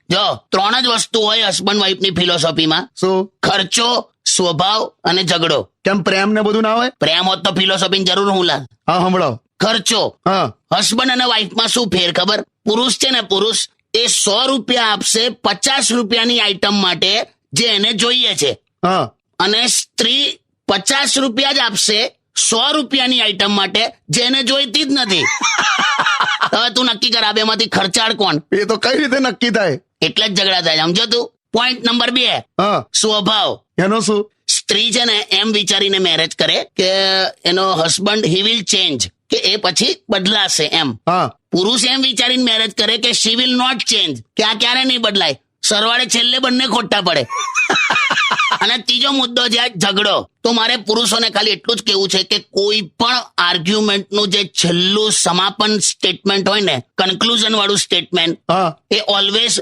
જો 3 જ વસ્તુ હોય હસબન્ડ વાઈફ ની ફિલોસોફીમાં. શું? ખર્ચો, સ્વભાવ અને ઝઘડો. કેમ પ્રેમ ને બધું ના હોય? પ્રેમ હોત તો ફિલોસોફી જરૂર હું લા. હા, સંભળાવો. ખર્ચો. હા. હસબન્ડ અને વાઈફમાં શું ફેર ખબર? પુરુષ છે ને, પુરુષ એ 100 રૂપિયા આપશે 50 રૂપિયાની આઈટમ માટે જે એને જોઈએ છે, હા. અને સ્ત્રી 50 રૂપિયા જ આપશે 100 રૂપિયાની આઈટમ માટે જે એને જોઈતી જ નથી. હવે તું નક્કી કર આ બેમાંથી ખર્ચાળ કોણ? એ તો કઈ રીતે નક્કી થાય? એટલે જ ઝઘડા થાય, સમજો તું. પોઈન્ટ નંબર 2, હા. સ્વભાવ. એનો શું? સ્ત્રી છે ને એમ વિચારીને મેરેજ કરે કે એનો હસબન્ડ હી વિલ ચેન્જ, કે એ પછી બદલાશે એમ. હા. પુરુષ એમ વિચારીને મેરેજ કરે કે શી વિલ નોટ ચેન્જ, કે આ ક્યારે નહીં બદલાય. સરવાળે છેલ્લે બંને ખોટા પડે. અને ત્રીજો મુદ્દો છે ઝઘડો. તો મારે પુરુષોને ખાલી એટલું જ કેવું છે કે કોઈ પણ આર્ગ્યુમેન્ટનું જે છેલ્લું સમાપન સ્ટેટમેન્ટ હોય ને, કન્ક્લુઝન વાળું સ્ટેટમેન્ટ, હા. એ ઓલવેઝ